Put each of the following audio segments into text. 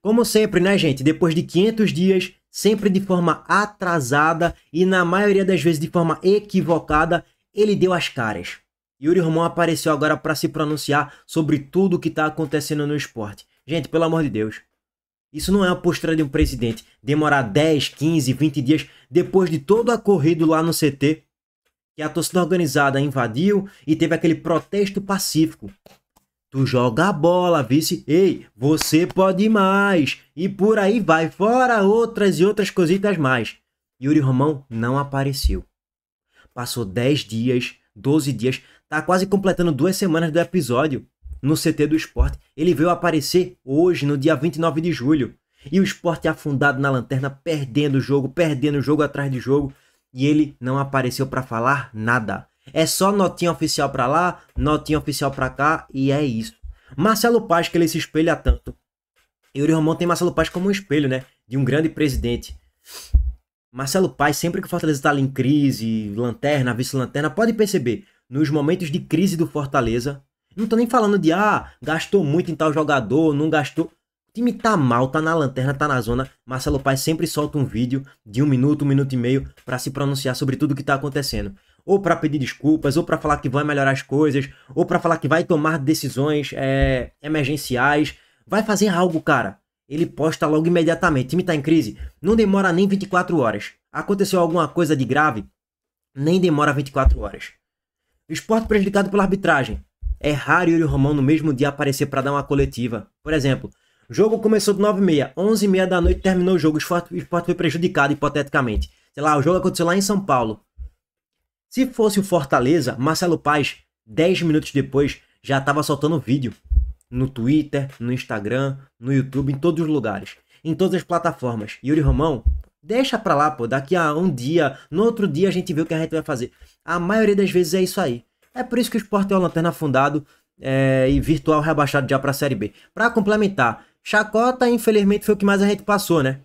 Como sempre, né, gente? Depois de 500 dias, sempre de forma atrasada e na maioria das vezes de forma equivocada, ele deu as caras. Yuri Romão apareceu agora para se pronunciar sobre tudo o que está acontecendo no esporte. Gente, pelo amor de Deus. Isso não é a postura de um presidente. Demorar 10, 15, 20 dias depois de todo ocorrido lá no CT, que a torcida organizada invadiu e teve aquele protesto pacífico. Tu joga a bola, vice. Ei, você pode mais. E por aí vai, fora outras e outras cositas mais. Yuri Romão não apareceu. Passou 10 dias, 12 dias, tá quase completando 2 semanas do episódio no CT do Sport. Ele veio aparecer hoje, no dia 29 de julho. E o Sport é afundado na lanterna, perdendo jogo atrás de jogo. E ele não apareceu para falar nada. É só notinha oficial pra lá, notinha oficial pra cá e é isso. Marcelo Paz, que ele se espelha tanto. Yuri Romão tem Marcelo Paz como um espelho, né? De um grande presidente. Marcelo Paz, sempre que o Fortaleza tá ali em crise, lanterna, vice-lanterna, pode perceber, nos momentos de crise do Fortaleza, não tô nem falando de, gastou muito em tal jogador, não gastou. O time tá mal, tá na lanterna, tá na zona. Marcelo Paz sempre solta um vídeo de 1 minuto, 1 minuto e meio pra se pronunciar sobre tudo que tá acontecendo. Ou para pedir desculpas, ou para falar que vai melhorar as coisas, ou para falar que vai tomar decisões emergenciais. Vai fazer algo, cara. Ele posta logo imediatamente. O time tá em crise, não demora nem 24 horas. Aconteceu alguma coisa de grave, nem demora 24 horas. O Sport prejudicado pela arbitragem. É raro Yuri Romão no mesmo dia aparecer para dar uma coletiva. Por exemplo, o jogo começou de 9h30, 11h30 da noite terminou o jogo. O Sport foi prejudicado, hipoteticamente. Sei lá, o jogo aconteceu lá em São Paulo. Se fosse o Fortaleza, Marcelo Paz, 10 minutos depois, já estava soltando vídeo. No Twitter, no Instagram, no YouTube, em todos os lugares. Em todas as plataformas. Yuri Romão, deixa pra lá, pô. Daqui a um dia, no outro dia a gente vê o que a gente vai fazer. A maioria das vezes é isso aí. É por isso que o Sport é o lanterna afundado e virtual rebaixado já pra Série B. Pra complementar, chacota, infelizmente, foi o que mais a gente passou, né?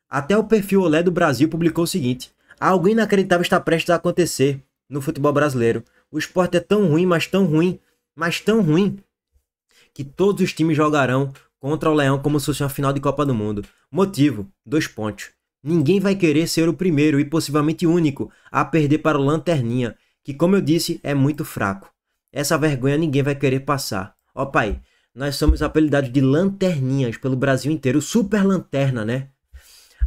Até o perfil Olé do Brasil publicou o seguinte. Algo inacreditável está prestes a acontecer no futebol brasileiro. O Sport é tão ruim, mas tão ruim, que todos os times jogarão contra o Leão como se fosse uma final de Copa do Mundo. Motivo, 2 pontos. Ninguém vai querer ser o primeiro e possivelmente único a perder para o Lanterninha, que, como eu disse, é muito fraco. Essa vergonha ninguém vai querer passar. Ó pai, nós somos apelidados de Lanterninhas pelo Brasil inteiro, super lanterna, né?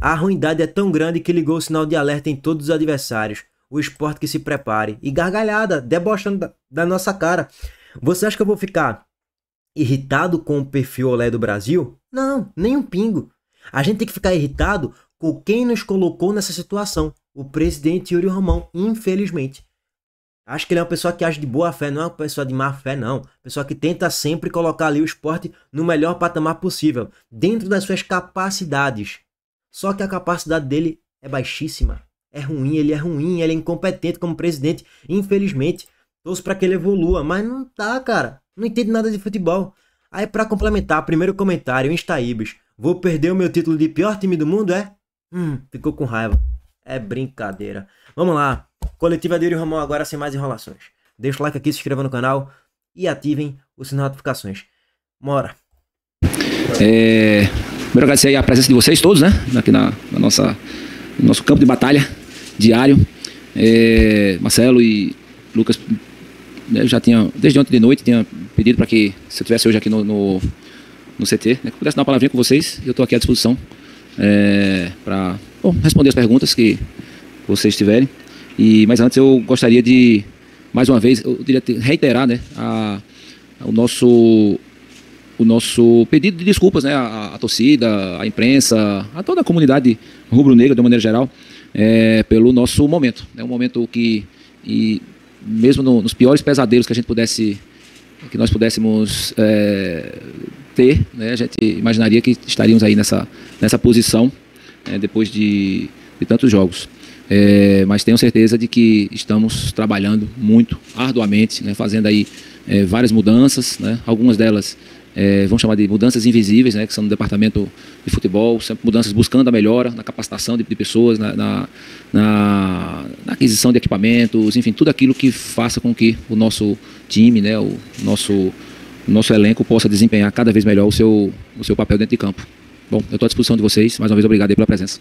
A ruindade é tão grande que ligou o sinal de alerta em todos os adversários. O Sport que se prepare. E gargalhada, debochando da nossa cara. Você acha que eu vou ficar irritado com o perfil Olé do Brasil? Não, nem um pingo. A gente tem que ficar irritado com quem nos colocou nessa situação. O presidente Yuri Romão, infelizmente. Acho que ele é uma pessoa que age de boa fé, não é uma pessoa de má fé, não. Pessoa que tenta sempre colocar ali o esporte no melhor patamar possível, dentro das suas capacidades. Só que a capacidade dele é baixíssima. É ruim, ele é incompetente como presidente, infelizmente. Torço pra que ele evolua, mas não tá, cara. Não entende nada de futebol. Aí pra complementar, primeiro comentário, Instaibes. Vou perder o meu título de pior time do mundo, é? Ficou com raiva. É brincadeira. Vamos lá. Coletiva de Yuri Romão agora sem mais enrolações. Deixa o like aqui, se inscreva no canal e ativem o sininho de notificações. Bora. Primeiro agradecer aí a presença de vocês todos, né? Aqui no nosso campo de batalha diário. Marcelo e Lucas, né, já tinha, desde ontem de noite, tinha pedido para que, se eu estivesse hoje aqui no CT, né, que eu pudesse dar uma palavrinha com vocês. Eu estou aqui à disposição para responder as perguntas que vocês tiverem. Mas antes eu gostaria de, mais uma vez, eu diria reiterar, né, o nosso pedido de desculpas, né, à torcida, à imprensa, a toda a comunidade rubro-negra de uma maneira geral, pelo nosso momento. É um momento que, mesmo nos piores pesadelos que nós pudéssemos ter, né, a gente imaginaria que estaríamos aí nessa posição depois de tantos jogos. Mas tenho certeza de que estamos trabalhando muito arduamente, né, fazendo aí várias mudanças, né, algumas delas vamos chamar de mudanças invisíveis, né, que são no departamento de futebol, sempre mudanças buscando a melhora na capacitação de pessoas, na aquisição de equipamentos, enfim, tudo aquilo que faça com que o nosso time, né, o nosso elenco possa desempenhar cada vez melhor o seu papel dentro de campo. Bom, eu estou à disposição de vocês. Mais uma vez, obrigado aí pela presença.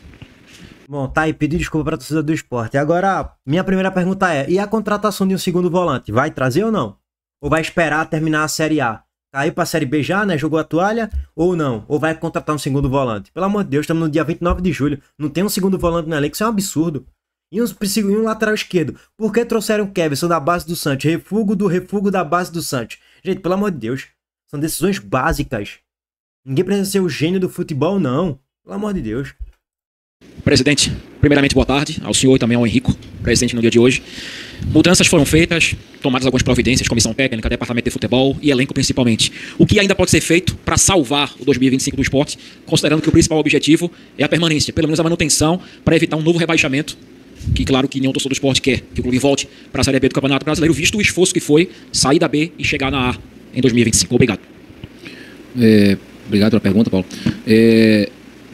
Bom, tá aí, pedi desculpa pra torcida do Sport. E agora, minha primeira pergunta é, e a contratação de um segundo volante? Vai trazer ou não? Ou vai esperar terminar a Série A? Caiu pra Série B já, né? Jogou a toalha? Ou não? Ou vai contratar um segundo volante? Pelo amor de Deus, estamos no dia 29 de julho. Não tem um segundo volante no elenco, isso é um absurdo. E um lateral esquerdo. Por que trouxeram o Keverson da base do Santos? Refúgio da base do Santos. Gente, pelo amor de Deus. São decisões básicas. Ninguém precisa ser o gênio do futebol, não. Pelo amor de Deus. Presidente, primeiramente boa tarde ao senhor e também ao Henrico, presente no dia de hoje. Mudanças foram feitas, tomadas algumas providências, comissão técnica, departamento de futebol e elenco principalmente. O que ainda pode ser feito para salvar o 2025 do esporte, considerando que o principal objetivo é a permanência, pelo menos a manutenção, para evitar um novo rebaixamento, que claro que nenhum torcedor do esporte quer, que o clube volte para a Série B do Campeonato Brasileiro, visto o esforço que foi sair da B e chegar na A em 2025. Obrigado. Obrigado pela pergunta, Paulo.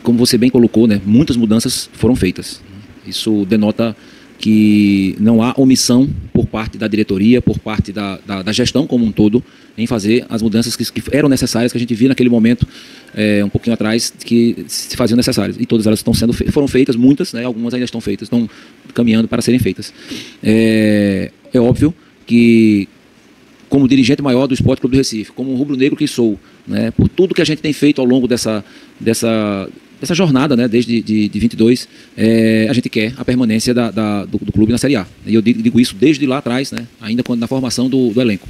Como você bem colocou, né, muitas mudanças foram feitas. Isso denota que não há omissão por parte da diretoria, por parte da gestão como um todo, em fazer as mudanças que eram necessárias, que a gente via naquele momento, um pouquinho atrás, que se faziam necessárias. E todas elas foram feitas, muitas, né, algumas ainda estão feitas, estão caminhando para serem feitas. É óbvio que, como dirigente maior do Esporte Clube do Recife, como um rubro-negro que sou, né, por tudo que a gente tem feito ao longo dessa jornada, né, desde de 22, a gente quer a permanência do clube na Série A. E eu digo isso desde lá atrás, né, ainda na formação do elenco.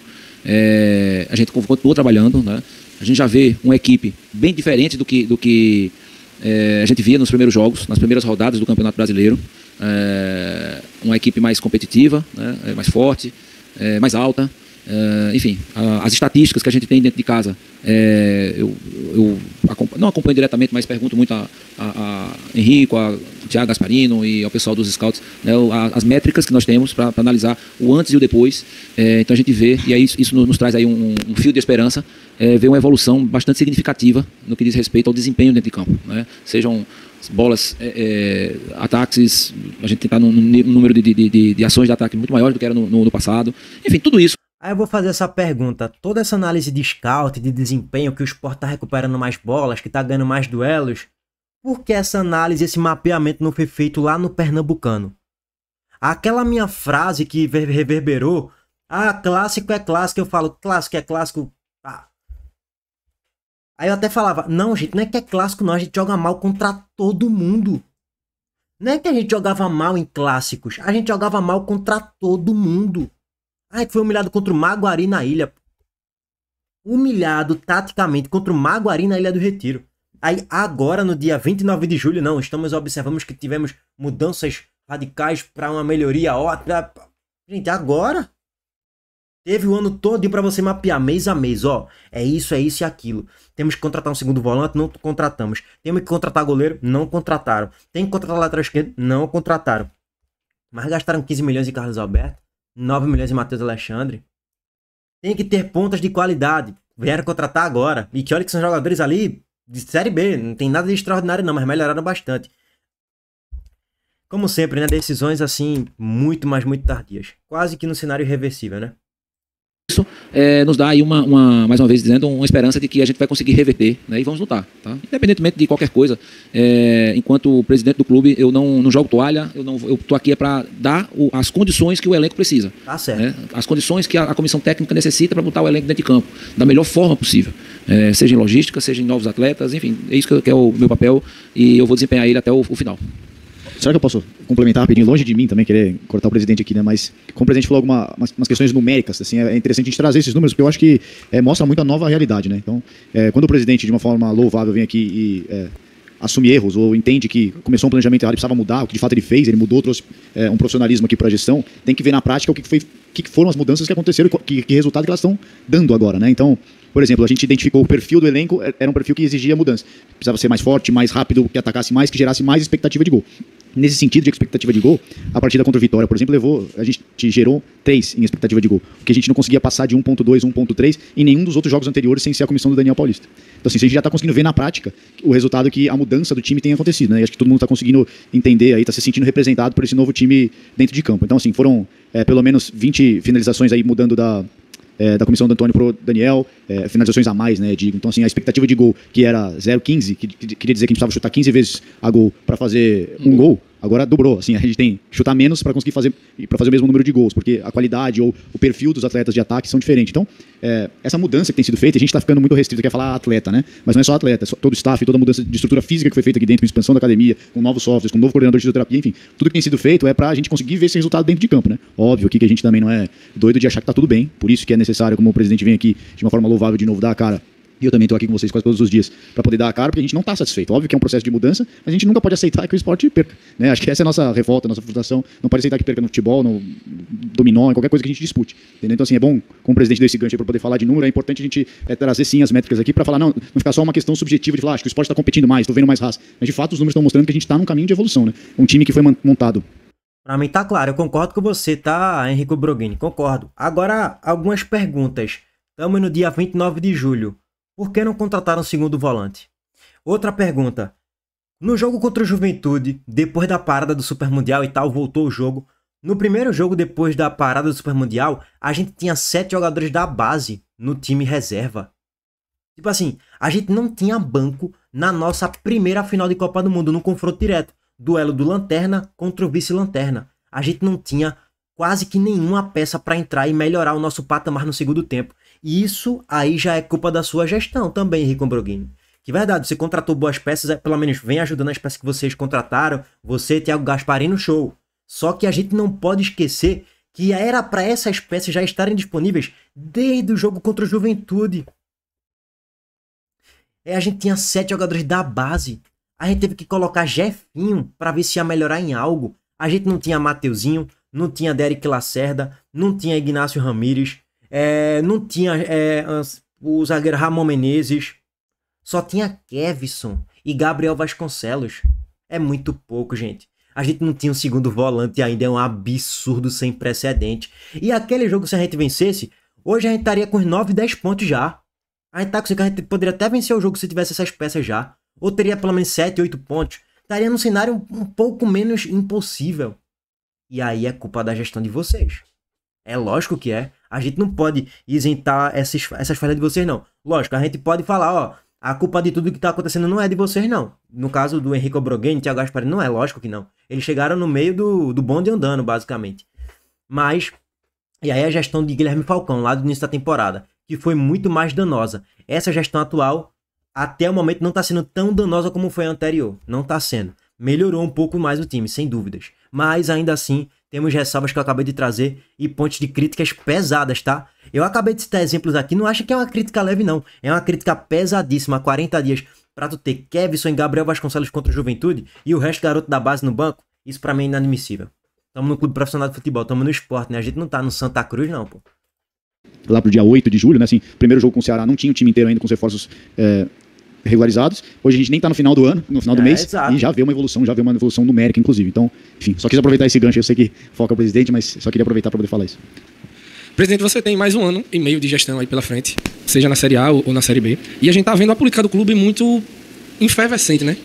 A gente continua trabalhando, né, a gente já vê uma equipe bem diferente do que a gente via nos primeiros jogos, nas primeiras rodadas do Campeonato Brasileiro. Uma equipe mais competitiva, né, mais forte, mais alta. Enfim, as estatísticas que a gente tem dentro de casa, eu não acompanho diretamente, mas pergunto muito a Henrico, a Thiago Gasparino e ao pessoal dos scouts, né, as métricas que nós temos para analisar o antes e o depois. Então a gente vê, e aí isso nos traz aí um fio de esperança, ver uma evolução bastante significativa no que diz respeito ao desempenho dentro de campo, né? Sejam bolas, ataques, a gente está num número de ações de ataque muito maior do que era no passado. Enfim, tudo isso. Aí eu vou fazer essa pergunta, toda essa análise de scout, de desempenho, que o Sport tá recuperando mais bolas, que tá ganhando mais duelos, por que essa análise, esse mapeamento não foi feito lá no Pernambucano? Aquela minha frase que reverberou, clássico é clássico, eu falo, clássico é clássico, Aí eu até falava, não gente, não é que é clássico não, a gente joga mal contra todo mundo. Não é que a gente jogava mal em clássicos, a gente jogava mal contra todo mundo. Foi humilhado contra o Maguari na ilha. Humilhado taticamente contra o Maguari na Ilha do Retiro. Aí agora, no dia 29 de julho, não, observamos que tivemos mudanças radicais para uma melhoria ótima. Gente, agora teve o ano todo para você mapear mês a mês, é isso e aquilo. Temos que contratar um segundo volante, não contratamos. Temos que contratar goleiro, não contrataram. Tem que contratar lateral esquerdo, não contrataram. Mas gastaram 15 milhões em Carlos Alberto. 9 milhões em Matheus Alexandre. Tem que ter pontas de qualidade. Vieram contratar agora. E que olha que são jogadores ali de Série B. Não tem nada de extraordinário não, mas melhoraram bastante. Como sempre, né? Decisões assim, muito tardias. Quase que no cenário irreversível, né? Isso nos dá aí mais uma vez dizendo, uma esperança de que a gente vai conseguir reverter, né, e vamos lutar, tá? Independentemente de qualquer coisa, enquanto presidente do clube, eu não jogo toalha, eu tô aqui para dar as condições que o elenco precisa. Tá certo. Né? As condições que a comissão técnica necessita para botar o elenco dentro de campo, da melhor forma possível. Seja em logística, seja em novos atletas, enfim, é isso que é o meu papel e eu vou desempenhar ele até o final. Será que eu posso complementar rapidinho, longe de mim também, querer cortar o presidente aqui, né? Mas como o presidente falou umas questões numéricas, assim, é interessante a gente trazer esses números, porque eu acho que mostra muito a nova realidade, né? Então, quando o presidente, de uma forma louvável, vem aqui e assume erros, ou entende que começou um planejamento errado e precisava mudar, o que de fato ele fez, ele mudou, trouxe um profissionalismo aqui para a gestão, tem que ver na prática o que foram as mudanças que aconteceram e que resultado que elas estão dando agora, né? Então, por exemplo, a gente identificou o perfil do elenco, era um perfil que exigia mudança. Precisava ser mais forte, mais rápido, que atacasse mais, que gerasse mais expectativa de gol. Nesse sentido de expectativa de gol, a partida contra o Vitória, por exemplo, a gente gerou 3 em expectativa de gol, porque a gente não conseguia passar de 1.2, 1.3 em nenhum dos outros jogos anteriores sem ser a comissão do Daniel Paulista. Então, assim, a gente já está conseguindo ver na prática o resultado que a mudança do time tem acontecido, né? E acho que todo mundo está conseguindo entender aí, está se sentindo representado por esse novo time dentro de campo. Então, assim, foram pelo menos 20 finalizações aí mudando da comissão do Antônio pro Daniel, finalizações a mais, né, digo. Então, assim, a expectativa de gol, que era 0,15, que queria dizer que a gente precisava chutar 15 vezes a gol para fazer um gol, agora dobrou. Assim, a gente tem que chutar menos para conseguir fazer o mesmo número de gols, porque a qualidade ou o perfil dos atletas de ataque são diferentes. Então, essa mudança que tem sido feita, a gente está ficando muito restrito, quer falar atleta, né? Mas não é só atleta, é todo o staff, toda a mudança de estrutura física que foi feita aqui dentro, com expansão da academia, com novos softwares, com um novo coordenador de fisioterapia, enfim, tudo que tem sido feito é para a gente conseguir ver esse resultado dentro de campo, né? Óbvio aqui que a gente também não é doido de achar que tá tudo bem, por isso que é necessário, como o presidente vem aqui de uma forma louvável de novo, dar a cara. E eu também estou aqui com vocês quase todos os dias para poder dar a cara, porque a gente não está satisfeito. Óbvio que é um processo de mudança, mas a gente nunca pode aceitar que o esporte perca, né? Acho que essa é a nossa revolta, a nossa frustração. Não pode aceitar que perca no futebol, no dominó, em qualquer coisa que a gente dispute. Entendeu? Então, assim, é bom, como o presidente desse gancho para poder falar de número, é importante a gente trazer sim as métricas aqui para falar, não ficar só uma questão subjetiva de falar, acho que o esporte está competindo mais, estou vendo mais raça. Mas de fato os números estão mostrando que a gente está num caminho de evolução, né? Um time que foi montado. Pra mim tá claro, eu concordo com você, tá, Henrico Broghini? Concordo. Agora, algumas perguntas. Estamos no dia 29 de julho. Por que não contrataram um segundo volante? Outra pergunta. No jogo contra o Juventude, depois da parada do Super Mundial e tal, voltou o jogo. No primeiro jogo, depois da parada do Super Mundial, a gente tinha 7 jogadores da base no time reserva. Tipo assim, a gente não tinha banco na nossa primeira final de Copa do Mundo, no confronto direto. Duelo do Lanterna contra o vice-lanterna. A gente não tinha quase que nenhuma peça para entrar e melhorar o nosso patamar no segundo tempo. E isso aí já é culpa da sua gestão também, Henrico Broghini. Que verdade, você contratou boas peças, pelo menos vem ajudando as peças que vocês contrataram, você, Thiago Gasparini, no show. Só que a gente não pode esquecer que era para essas peças já estarem disponíveis desde o jogo contra o Juventude. A gente tinha 7 jogadores da base. A gente teve que colocar Jefinho para ver se ia melhorar em algo. A gente não tinha Mateuzinho, não tinha Derek Lacerda, não tinha Ignacio Ramírez, não tinha o zagueiro Ramon Menezes. Só tinha Kevson e Gabriel Vasconcelos. É muito pouco, gente. A gente não tinha um segundo volante ainda, é um absurdo sem precedente. E aquele jogo, se a gente vencesse, hoje a gente estaria com uns 9, 10 pontos já. A gente tá com, a gente poderia até vencer o jogo se tivesse essas peças já. Ou teria pelo menos 7, 8 pontos. Estaria num cenário um pouco menos impossível. E aí é culpa da gestão de vocês. É lógico que é. A gente não pode isentar essas falhas de vocês, não. Lógico, a gente pode falar, ó, a culpa de tudo que tá acontecendo não é de vocês, não. No caso do Henrico Broghini, Thiago Gasparini, não é, lógico que não. Eles chegaram no meio do bonde andando, basicamente. Mas, e aí a gestão de Guilherme Falcão, lá do início da temporada, que foi muito mais danosa. Essa gestão atual, até o momento, não tá sendo tão danosa como foi a anterior. Não tá sendo. Melhorou um pouco mais o time, sem dúvidas. Mas, ainda assim, temos ressalvas que eu acabei de trazer e pontos de críticas pesadas, tá? Eu acabei de citar exemplos aqui, não acha que é uma crítica leve, não. É uma crítica pesadíssima. 40 dias pra tu ter Kevson e Gabriel Vasconcelos contra o Juventude e o resto garoto da base no banco, isso pra mim é inadmissível. Tamo no clube profissional de futebol, tamo no esporte, né? A gente não tá no Santa Cruz, não, pô. Lá pro dia 8 de julho, né? Assim, primeiro jogo com o Ceará, não tinha o time inteiro ainda com os reforços regularizados. Hoje a gente nem tá no final do ano, no final do mês, exato. E já vê uma evolução numérica, inclusive. Então, enfim, só quis aproveitar esse gancho. Eu sei que foca o presidente, mas só queria aproveitar para poder falar isso. Presidente, você tem mais 1 ano e meio de gestão aí pela frente, seja na Série A ou na Série B. E a gente tá vendo a política do clube muito efervescente, né?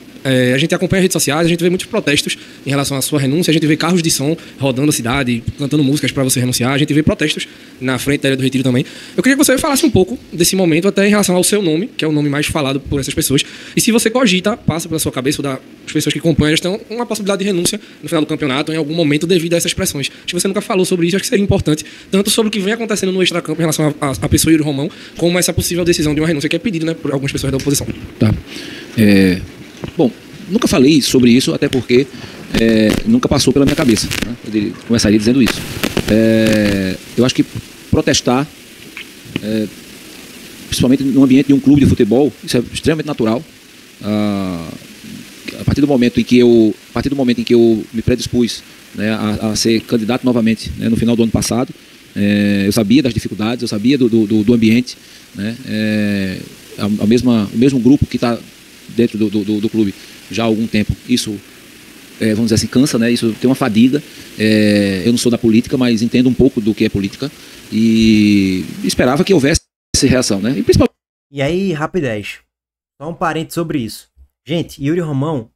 A gente acompanha as redes sociais, a gente vê muitos protestos em relação à sua renúncia, a gente vê carros de som rodando a cidade, cantando músicas para você renunciar, a gente vê protestos na frente da Ilha do Retiro também. Eu queria que você falasse um pouco desse momento, até em relação ao seu nome, que é o nome mais falado por essas pessoas, e se você cogita, passa pela sua cabeça ou das pessoas que acompanham a gestão, uma possibilidade de renúncia no final do campeonato, em algum momento, devido a essas pressões. Acho que você nunca falou sobre isso, acho que seria importante, tanto sobre o que vem acontecendo no extracampo em relação à pessoa Yuri Romão, como essa possível decisão de uma renúncia que é pedida, né, por algumas pessoas da oposição. Tá. Bom, nunca falei sobre isso, até porque nunca passou pela minha cabeça, né? Eu começaria dizendo isso. Eu acho que protestar, principalmente no ambiente de um clube de futebol, isso é extremamente natural. A partir do momento em que eu me predispus, né, a ser candidato novamente, né, no final do ano passado, eu sabia das dificuldades, eu sabia do ambiente, né, o mesmo grupo que está dentro do clube já há algum tempo. Isso, vamos dizer assim, cansa, né? Isso tem uma fadiga. Eu não sou da política, mas entendo um pouco do que é política e esperava que houvesse reação, né? E principalmente... E aí, rapidez. Só um parênteses sobre isso. Gente, Yuri Romão,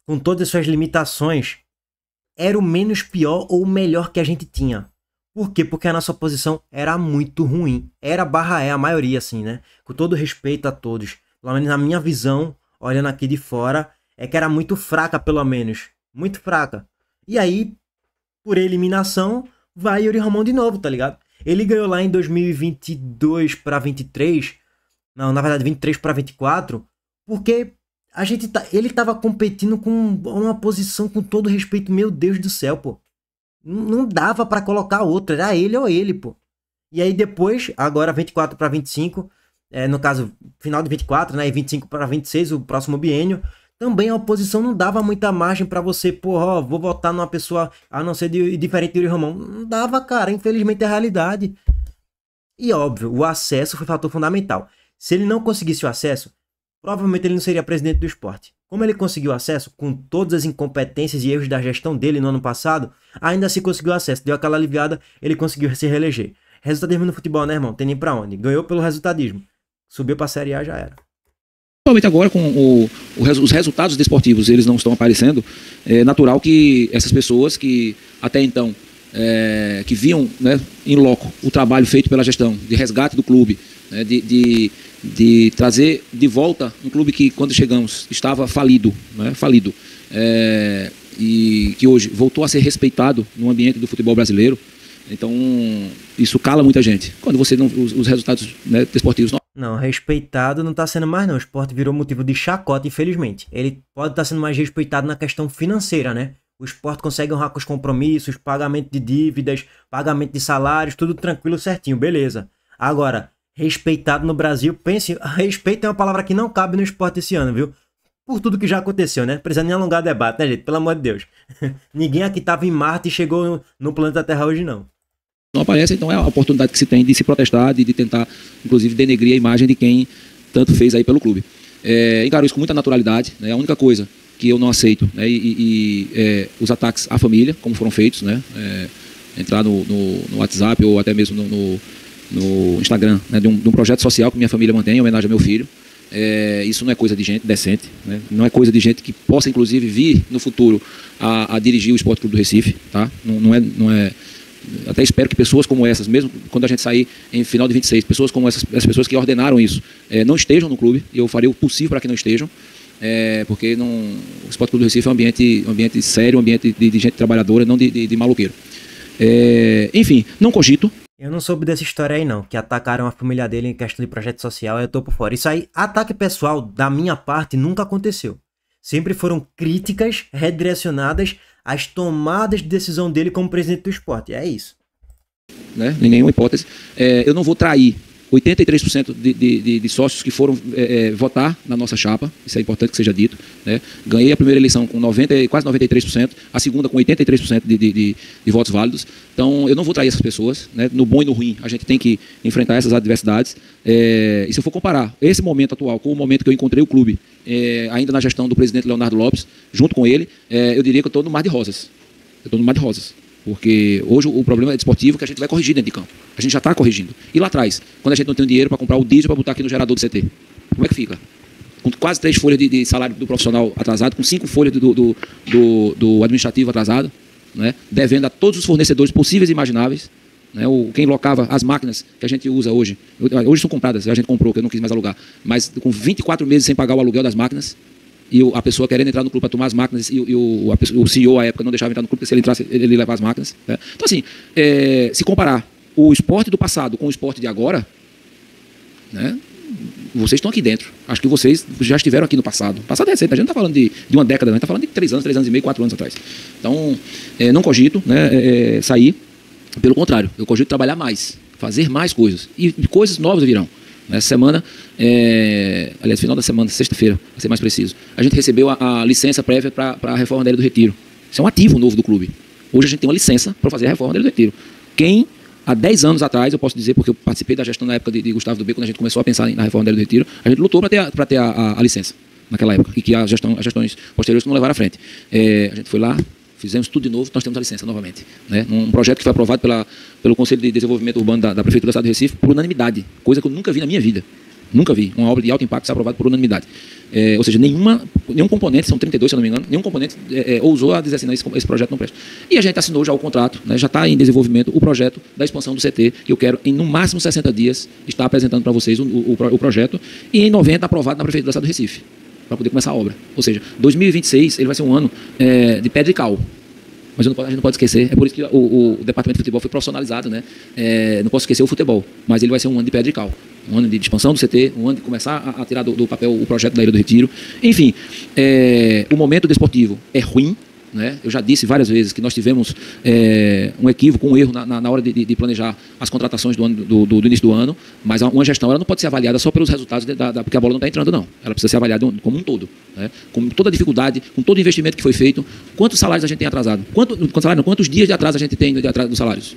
com todas as suas limitações, era o menos pior ou o melhor que a gente tinha. Por quê? Porque a nossa oposição era muito ruim. Era barra é a maioria, assim, né? Com todo respeito a todos. Pelo menos na minha visão, olhando aqui de fora, é que era muito fraca, pelo menos. Muito fraca. E aí, por eliminação, vai Yuri Romão de novo, tá ligado? Ele ganhou lá em 2022 para 23. Não, na verdade, 23 para 24. Porque ele tava competindo com uma posição com todo respeito. Meu Deus do céu, pô. Não dava pra colocar outro, era ele ou ele, pô. E aí depois, agora 24 para 25, no caso, final de 24, né, e 25 para 26, o próximo biênio, também a oposição não dava muita margem pra você, pô, vou votar numa pessoa, a não ser diferente de Yuri Romão. Não dava, cara, infelizmente é a realidade. E óbvio, o acesso foi fator fundamental. Se ele não conseguisse o acesso, provavelmente ele não seria presidente do esporte. Como ele conseguiu acesso, com todas as incompetências e erros da gestão dele no ano passado, ainda assim conseguiu acesso, deu aquela aliviada, ele conseguiu se reeleger. Resultadismo no futebol, né, irmão? Tem nem pra onde. Ganhou pelo resultadismo. Subiu pra Série A, já era. Principalmente agora, com os resultados desportivos, eles não estão aparecendo, é natural que essas pessoas que até então, que viam, né, em loco o trabalho feito pela gestão, de resgate do clube, né, de trazer de volta um clube que, quando chegamos, estava falido, né, e que hoje voltou a ser respeitado no ambiente do futebol brasileiro. Então, isso cala muita gente. Quando você não, os resultados, né, desportivos não, respeitado não tá sendo mais não. O esporte virou motivo de chacota, infelizmente. Ele pode estar sendo mais respeitado na questão financeira, né? O esporte consegue honrar com os compromissos, pagamento de dívidas, pagamento de salários, tudo tranquilo, certinho, beleza. Agora, respeitado no Brasil, pense, respeito é uma palavra que não cabe no esporte esse ano, viu? Por tudo que já aconteceu, né? Precisa nem alongar debate, né, gente? Pelo amor de Deus. Ninguém aqui tava em Marte e chegou no planeta Terra hoje, não. Não aparece, então é a oportunidade que se tem de se protestar, de tentar, inclusive, denegrir a imagem de quem tanto fez aí pelo clube. Encaro isso com muita naturalidade, né? A única coisa que eu não aceito, né, os ataques à família, como foram feitos, né? Entrar no WhatsApp ou até mesmo no Instagram, né, de um projeto social que minha família mantém em homenagem ao meu filho. Isso não é coisa de gente decente, né? Não é coisa de gente que possa, inclusive, vir no futuro a dirigir o Esporte Clube do Recife, tá? Não é. Até espero que pessoas como essas, mesmo quando a gente sair em final de 26, pessoas como essas pessoas que ordenaram isso, não estejam no clube, e eu farei o possível para que não estejam, porque o Esporte Clube do Recife é um ambiente sério, um ambiente de gente trabalhadora, não de maloqueiro. Enfim, não cogito. Eu não soube dessa história aí não, que atacaram a família dele em questão de projeto social, eu tô por fora. Isso aí, ataque pessoal da minha parte nunca aconteceu. Sempre foram críticas redirecionadas às tomadas de decisão dele como presidente do esporte. É isso. Né? Em nenhuma hipótese. Eu não vou trair 83% de sócios que foram votar na nossa chapa. Isso é importante que seja dito. Né? Ganhei a primeira eleição com quase 93%, a segunda com 83% de votos válidos. Então, eu não vou trair essas pessoas. Né? No bom e no ruim, a gente tem que enfrentar essas adversidades. E se eu for comparar esse momento atual com o momento que eu encontrei o clube, ainda na gestão do presidente Leonardo Lopes, junto com ele, eu diria que eu estou no mar de rosas. Porque hoje o problema é desportivo que a gente vai corrigir dentro de campo. A gente já está corrigindo. E lá atrás, quando a gente não tem dinheiro para comprar o diesel para botar aqui no gerador do CT, como é que fica? Com quase 3 folhas de salário do profissional atrasado, com 5 folhas do administrativo atrasado, né? Devendo a todos os fornecedores possíveis e imagináveis. Né? Quem locava as máquinas que a gente usa hoje são compradas, a gente comprou, que eu não quis mais alugar, mas com 24 meses sem pagar o aluguel das máquinas, e a pessoa querendo entrar no clube para tomar as máquinas, e o CEO à época não deixava entrar no clube, porque se ele entrasse, ele levava as máquinas. Né? Então, assim, se comparar o esporte do passado com o esporte de agora, né, vocês estão aqui dentro. Acho que vocês já estiveram aqui no passado. Passado é recente, a gente não está falando de uma década, a gente está falando de 3 anos e meio, 4 anos atrás. Então, não cogito, né, sair. Pelo contrário, eu cogito trabalhar mais, fazer mais coisas. E coisas novas virão. Nessa semana, aliás, final da semana, sexta-feira, para ser mais preciso, a gente recebeu a licença prévia para a reforma da Ilha do Retiro. Isso é um ativo novo do clube. Hoje a gente tem uma licença para fazer a reforma da Ilha do Retiro. Há 10 anos atrás, eu posso dizer, porque eu participei da gestão na época de Gustavo do B, quando a gente começou a pensar na reforma da Ilha do Retiro, a gente lutou para ter a licença naquela época, e que as gestões posteriores não levaram à frente. A gente foi lá, fizemos tudo de novo, nós temos a licença novamente. Né? Um projeto que foi aprovado pelo Conselho de Desenvolvimento Urbano da Prefeitura do Estado de Recife por unanimidade, coisa que eu nunca vi na minha vida. Nunca vi uma obra de alto impacto ser aprovada por unanimidade. Ou seja, nenhum componente, são 32 se eu não me engano, nenhum componente ousou a dizer assim, não, esse projeto não presta. E a gente assinou já o contrato, né, já está em desenvolvimento o projeto da expansão do CT, que eu quero em no máximo 60 dias estar apresentando para vocês o projeto, e em 90 aprovado na Prefeitura do Estado do Recife, para poder começar a obra. Ou seja, 2026 ele vai ser um ano de pedra e cal. Mas a gente não pode esquecer, é por isso que o departamento de futebol foi profissionalizado, né? Não posso esquecer o futebol, mas ele vai ser um ano de pedra e cal. Um ano de expansão do CT, um ano de começar a tirar do papel o projeto da Ilha do Retiro. Enfim, o momento desportivo é ruim, né? Eu já disse várias vezes que nós tivemos um equívoco, um erro na hora de planejar as contratações do início do ano, mas uma gestão ela não pode ser avaliada só pelos resultados, porque a bola não está entrando, não. Ela precisa ser avaliada como um todo, né? Com toda a dificuldade, com todo o investimento que foi feito. Quantos salários a gente tem atrasado? Quantos dias de atraso a gente tem de atraso dos salários?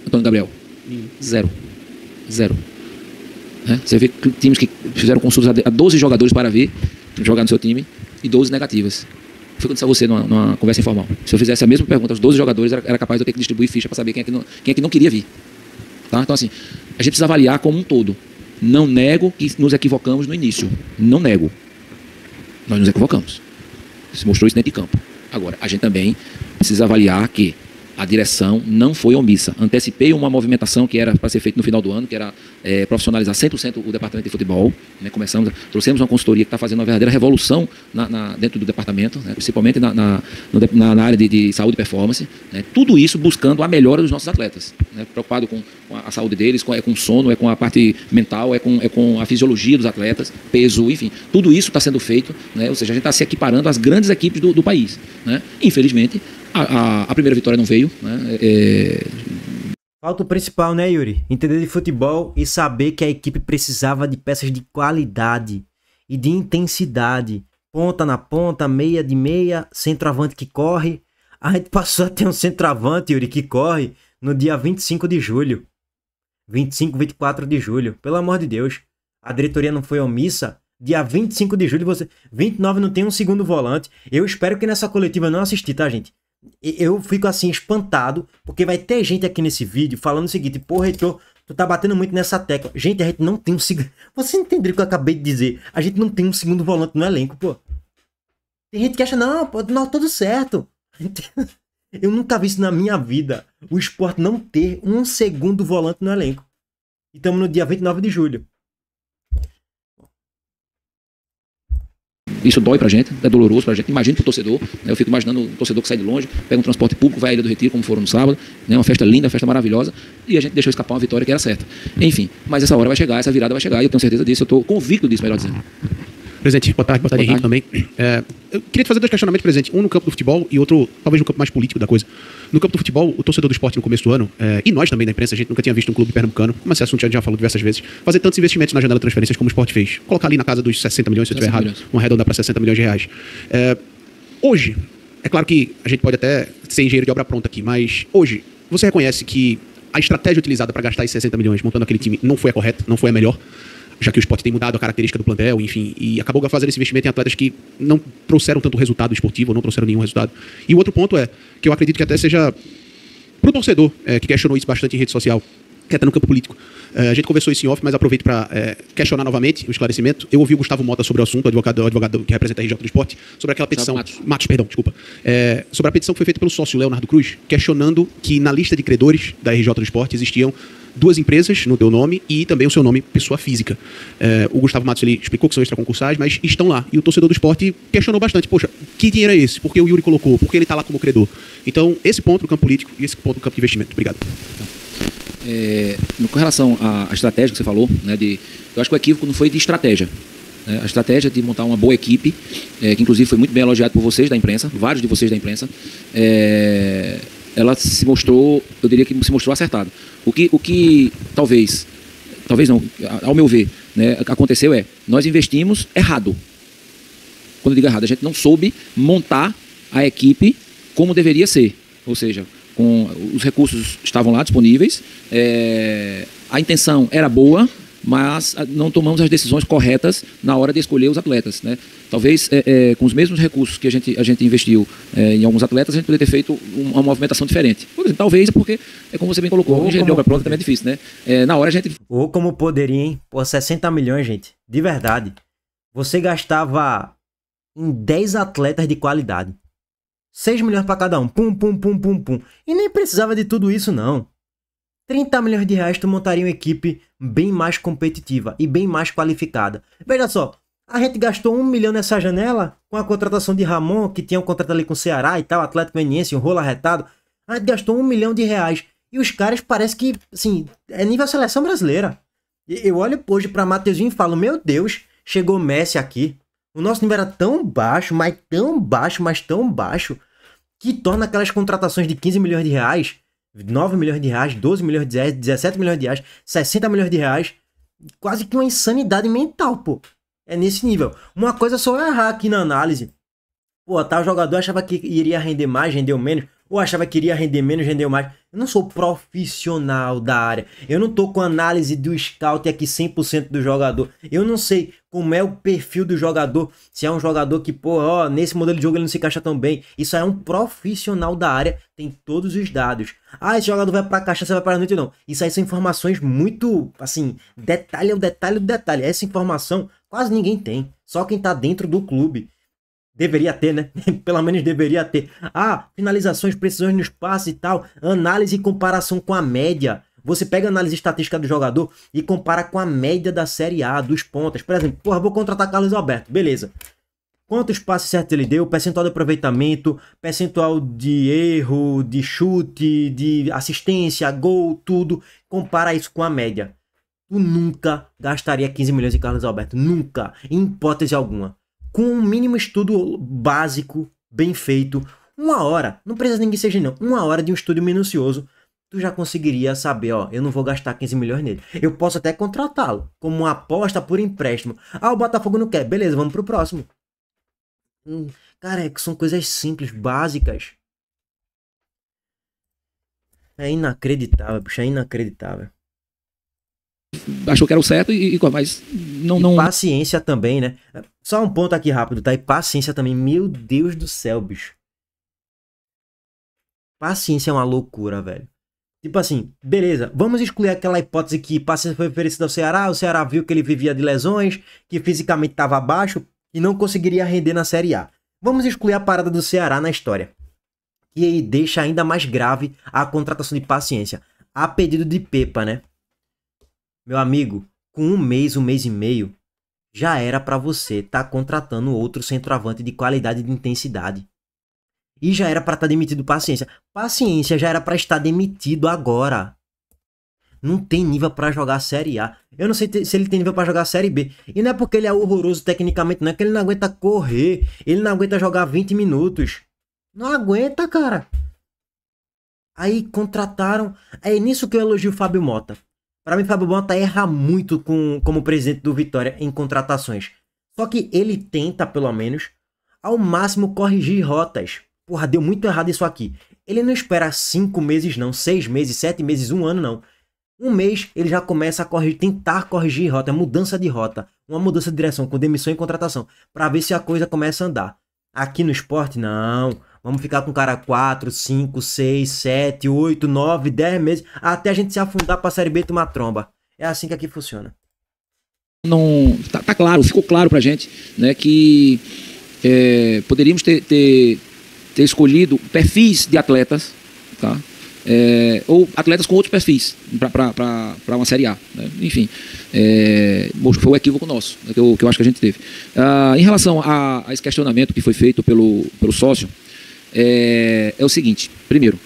Antônio Gabriel? Zero. Você vê times que fizeram consultas a 12 jogadores para vir jogar no seu time e 12 negativas. Foi o que eu disse a você numa conversa informal. Se eu fizesse a mesma pergunta aos 12 jogadores, era capaz de eu ter que distribuir ficha para saber quem é que não queria vir. Tá? Então, assim, a gente precisa avaliar como um todo. Não nego que nos equivocamos no início. Não nego. Nós nos equivocamos. Se mostrou isso dentro de campo. Agora, a gente também precisa avaliar que a direção não foi omissa. Antecipei uma movimentação que era para ser feita no final do ano, que era profissionalizar 100% o departamento de futebol. Né? Trouxemos uma consultoria que está fazendo uma verdadeira revolução dentro do departamento, né? Principalmente na área de saúde e performance. Né? Tudo isso buscando a melhora dos nossos atletas. Né? Preocupado com a saúde deles, com o sono, com a parte mental, com a fisiologia dos atletas, peso, enfim. Tudo isso está sendo feito, né? Ou seja, a gente está se equiparando às grandes equipes do país. Né? Infelizmente, a primeira vitória não veio, né? Falta o principal, né, Yuri? Entender de futebol e saber que a equipe precisava de peças de qualidade e de intensidade. Ponta na ponta, meia de meia, centroavante que corre. A gente passou a ter um centroavante, Yuri, que corre no dia 25 de julho. 25, 24 de julho. Pelo amor de Deus. A diretoria não foi omissa. Dia 25 de julho, 29 não tem um segundo volante. Eu espero que nessa coletiva eu não assisti, tá, gente? Eu fico assim espantado, porque vai ter gente aqui nesse vídeo falando o seguinte: porra, Heitor, tu tá batendo muito nessa tecla. Gente, a gente não tem um segundo. Você entendeu o que eu acabei de dizer? A gente não tem um segundo volante no elenco, pô. Tem gente que acha, não, pô, não, tudo certo. Eu nunca vi isso na minha vida. O Sport não ter um segundo volante no elenco. E estamos no dia 29 de julho. Isso dói pra gente, é doloroso pra gente. Imagina pro torcedor, né? Eu fico imaginando o torcedor que sai de longe, pega um transporte público, vai à Ilha do Retiro, como foram no sábado, né? Uma festa linda, uma festa maravilhosa, e a gente deixou escapar uma vitória que era certa. Enfim, mas essa hora vai chegar, essa virada vai chegar, e eu tenho certeza disso, eu tô convicto disso, melhor dizendo. Presidente, boa tarde Henrique também. Eu queria te fazer dois questionamentos, presidente. Um no campo do futebol e outro, talvez, no campo mais político da coisa. No campo do futebol, o torcedor do esporte no começo do ano, e nós também da imprensa, a gente nunca tinha visto um clube pernambucano, como esse assunto já falou diversas vezes, fazer tantos investimentos na janela de transferências como o esporte fez. Colocar ali na casa dos 60 milhões, se eu estiver errado, uma arredondar para 60 milhões de reais. Hoje, é claro que a gente pode até ser engenheiro de obra pronta aqui, mas hoje, você reconhece que a estratégia utilizada para gastar esses 60 milhões montando aquele time não foi a correta, não foi a melhor? Já que o esporte tem mudado a característica do plantel, enfim, e acabou fazendo esse investimento em atletas que não trouxeram tanto resultado esportivo, ou não trouxeram nenhum resultado. E o outro ponto é, que eu acredito que até seja pro torcedor, que questionou isso bastante em rede social, que até no campo político. A gente conversou isso em off, mas aproveito para questionar novamente o esclarecimento. Eu ouvi o Gustavo Mota sobre o assunto, o advogado que representa a RJ do Esporte, sobre aquela petição... Matos, perdão, desculpa. Sobre a petição que foi feita pelo sócio Leonardo Cruz, questionando que na lista de credores da RJ do Esporte existiam 2 empresas no teu nome e também o seu nome, pessoa física. O Gustavo Matos ele explicou que são extraconcursais, mas estão lá. E o torcedor do esporte questionou bastante. Poxa, que dinheiro é esse? Por que o Yuri colocou? Por que ele está lá como credor? Então, esse ponto do campo político e esse ponto do campo de investimento. Obrigado. Com relação à estratégia que você falou, né, eu acho que o equívoco não foi de estratégia. A estratégia de montar uma boa equipe, que inclusive foi muito bem elogiado por vocês da imprensa, vários de vocês da imprensa, ela se mostrou, eu diria que se mostrou acertada. O que talvez não, ao meu ver, né, aconteceu nós investimos errado. Quando eu digo errado, a gente não soube montar a equipe como deveria ser. Ou seja, os recursos estavam lá disponíveis, a intenção era boa, mas não tomamos as decisões corretas na hora de escolher os atletas, né? Talvez com os mesmos recursos que a gente investiu em alguns atletas, a gente poderia ter feito uma movimentação diferente. Por exemplo, talvez porque, como você bem colocou, o engenheiro de obra pronta também é difícil, né? Na hora a gente... Ou como poderia, hein? Pô, 60 milhões, gente. De verdade. Você gastava em 10 atletas de qualidade. 6 milhões para cada um. Pum, pum, pum, pum, pum. E nem precisava de tudo isso, não. 30 milhões de reais tu montaria uma equipe bem mais competitiva e bem mais qualificada. Veja só, a gente gastou 1 milhão nessa janela com a contratação de Ramon, que tinha um contrato ali com o Ceará e tal, Atlético Goianiense, um rolo arretado. A gente gastou 1 milhão de reais. E os caras parece que, assim, é nível seleção brasileira. Eu olho hoje pra Mateuzinho e falo, meu Deus, chegou Messi aqui. O nosso nível era tão baixo, mas tão baixo, mas tão baixo, que torna aquelas contratações de 15 milhões de reais, 9 milhões de reais, 12 milhões de reais, 17 milhões de reais, 60 milhões de reais, quase que uma insanidade mental, pô. É nesse nível. Uma coisa só eu errar aqui na análise. Pô, tal jogador achava que iria render mais, rendeu menos. Ou achava que iria render menos, rendeu mais. Eu não sou profissional da área. Eu não tô com análise do scout aqui 100% do jogador. Eu não sei como é o perfil do jogador. Se é um jogador que, pô, ó, nesse modelo de jogo ele não se encaixa tão bem. Isso é um profissional da área. Tem todos os dados. Ah, esse jogador vai pra caixa, você vai pra noite, não. Isso aí são informações muito, assim, detalhe ao detalhe do detalhe. Essa informação quase ninguém tem. Só quem tá dentro do clube. Deveria ter, né? Pelo menos deveria ter. Ah, finalizações, precisões nos passes e tal. Análise e comparação com a média. Você pega a análise estatística do jogador e compara com a média da Série A, dos pontas. Por exemplo, porra, vou contratar Carlos Alberto. Beleza. Quantos passes certos ele deu? Percentual de aproveitamento, percentual de erro, de chute, de assistência, gol, tudo. Compara isso com a média. Tu nunca gastaria 15 milhões em Carlos Alberto. Nunca. Em hipótese alguma. Com um mínimo estudo básico, bem feito, 1 hora, não precisa ninguém seja não, 1 hora de um estudo minucioso, tu já conseguiria saber, ó, eu não vou gastar 15 milhões nele. Eu posso até contratá-lo, como uma aposta por empréstimo. Ah, o Botafogo não quer, beleza, vamos pro próximo. Cara, é que são coisas simples, básicas. É inacreditável, bicho, é inacreditável. Achou que era o certo mas não... E paciência também, né? Só um ponto aqui rápido, tá? E paciência também. Meu Deus do céu, bicho. Paciência é uma loucura, velho. Tipo assim, beleza, vamos excluir aquela hipótese que paciência foi oferecida ao Ceará, o Ceará viu que ele vivia de lesões, que fisicamente estava abaixo e não conseguiria render na Série A. Vamos excluir a parada do Ceará na história. E aí deixa ainda mais grave a contratação de paciência. A pedido de Pepa, né? Meu amigo, com um mês e meio, já era pra você estar contratando outro centroavante de qualidade e de intensidade. E já era pra estar demitido Paciência. Paciência já era pra estar demitido agora. Não tem nível pra jogar a Série A. Eu não sei se ele tem nível pra jogar a Série B. E não é porque ele é horroroso tecnicamente, não é que ele não aguenta correr. Ele não aguenta jogar 20 minutos. Não aguenta, cara. Aí contrataram... É nisso que eu elogio o Fábio Mota. Para mim, Fábio Mota erra muito como presidente do Vitória em contratações. Só que ele tenta, pelo menos, ao máximo corrigir rotas. Porra, deu muito errado isso aqui. Ele não espera 5 meses não, 6 meses, 7 meses, 1 ano não. 1 mês ele já começa a tentar corrigir rota, mudança de rota. Uma mudança de direção com demissão e contratação. Para ver se a coisa começa a andar. Aqui no esporte, não. Vamos ficar com o cara 4, 5, 6, 7, 8, 9, 10 meses, até a gente se afundar pra Série B e tomar tromba. É assim que aqui funciona. Não, tá claro, ficou claro pra gente, né, que poderíamos ter escolhido perfis de atletas, tá? Ou atletas com outros perfis para uma Série A, né? Enfim, foi um equívoco nosso, né, que eu acho que a gente teve. Em relação a esse questionamento que foi feito pelo sócio, é o seguinte: primeiro,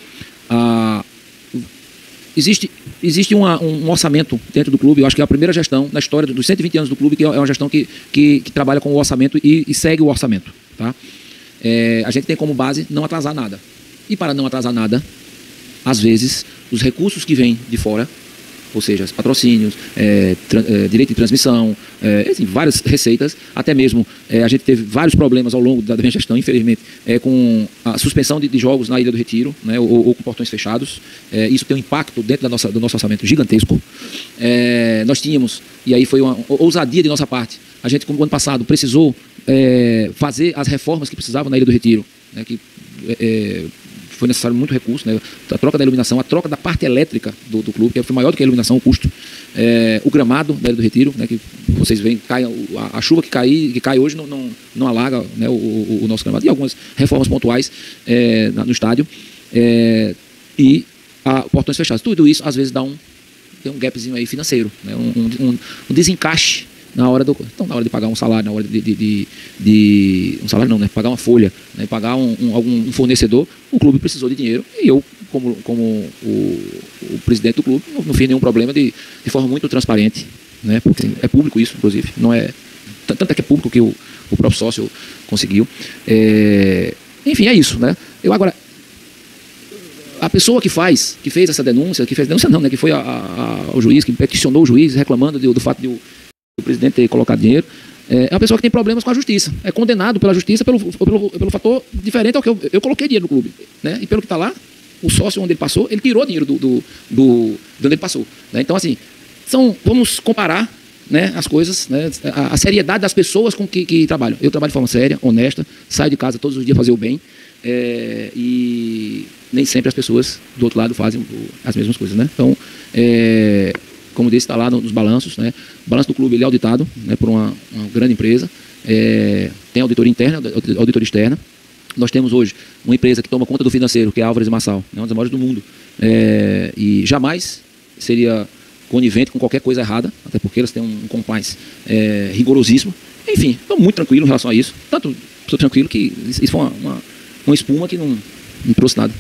existe um orçamento dentro do clube. Eu acho que é a primeira gestão na história dos 120 anos do clube que é uma gestão que trabalha com o orçamento e segue o orçamento, tá? A gente tem como base não atrasar nada, e para não atrasar nada, às vezes os recursos que vêm de fora ou seja, patrocínios, direito de transmissão, assim, várias receitas, até mesmo a gente teve vários problemas ao longo da minha gestão, infelizmente, com a suspensão de jogos na Ilha do Retiro, né, ou com portões fechados. Isso tem um impacto dentro do nosso orçamento gigantesco. Nós tínhamos, e aí foi uma ousadia de nossa parte, a gente, como ano passado, precisou fazer as reformas que precisavam na Ilha do Retiro, né, que foi necessário muito recurso, né? A troca da iluminação, a troca da parte elétrica do clube, que foi maior do que a iluminação, o custo. O gramado da Ilha do Retiro, né, que vocês veem, a chuva que cai hoje não alaga, né, o nosso gramado, e algumas reformas pontuais no estádio, e portões fechados. Tudo isso, às vezes, tem um gapzinho aí financeiro, né, um desencaixe na hora de pagar um salário, na hora um salário não, né? Pagar uma folha, né? Pagar algum fornecedor, o clube precisou de dinheiro, e eu, como o presidente do clube, não fiz nenhum problema de forma muito transparente, né? Porque é público isso, inclusive, não é tanto é que é público que o próprio sócio conseguiu. Enfim, é isso, né? Agora, a pessoa que fez essa denúncia, né? Que foi ao juiz, que peticionou o juiz reclamando do fato de o presidente ter colocado dinheiro, é uma pessoa que tem problemas com a justiça. É condenado pela justiça pelo fator diferente ao que eu coloquei dinheiro no clube, né? E pelo que está lá, o sócio onde ele passou, ele tirou dinheiro de onde ele passou, né? Então, assim, vamos comparar, né, as coisas, né, a seriedade das pessoas com que trabalham. Eu trabalho de forma séria, honesta, saio de casa todos os dias fazer o bem, e nem sempre as pessoas do outro lado fazem as mesmas coisas, né? Então, como disse, está lá nos balanços, né? O balanço do clube ele é auditado, né, por uma grande empresa, tem auditoria interna, auditoria externa. Nós temos hoje uma empresa que toma conta do financeiro, que é a Álvares e Marçal, né, uma das maiores do mundo, e jamais seria conivente com qualquer coisa errada, até porque elas têm um compliance rigorosíssimo. Enfim, estou muito tranquilo em relação a isso, tanto estou tranquilo que isso foi uma espuma que não trouxe nada.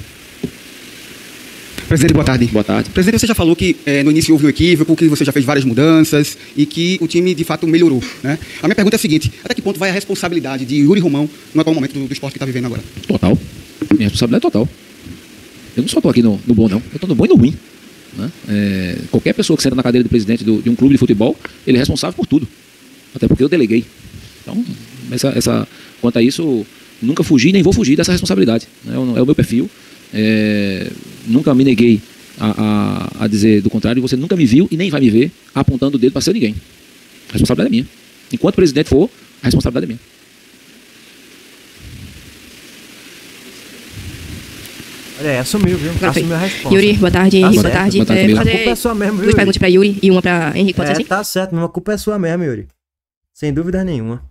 Presidente, boa tarde. Boa tarde. Presidente, você já falou que no início houve um equívoco, que você já fez várias mudanças e que o time de fato melhorou, né? A minha pergunta é a seguinte: até que ponto vai a responsabilidade de Yuri Romão no atual momento do esporte que está vivendo agora? Total. Minha responsabilidade é total. Eu não só estou aqui no bom, não. Eu estou no bom e no ruim, né? Qualquer pessoa que senta na cadeira de presidente de um clube de futebol, ele é responsável por tudo. Até porque eu deleguei. Então, quanto a isso, nunca fugi nem vou fugir dessa responsabilidade, né? É o meu perfil. Nunca me neguei a dizer do contrário, e você nunca me viu e nem vai me ver apontando o dedo para ser ninguém. A responsabilidade é minha. Enquanto o presidente for, a responsabilidade é minha. Olha, assumiu, viu? Assumiu a resposta. Yuri, boa tarde. Henrique, boa tarde. Boa tarde, a culpa é sua mesmo, viu, duas perguntas para Yuri e uma para Henrique, pode ser assim? Tá certo, mas a culpa é sua mesmo, Yuri. Sem dúvida nenhuma.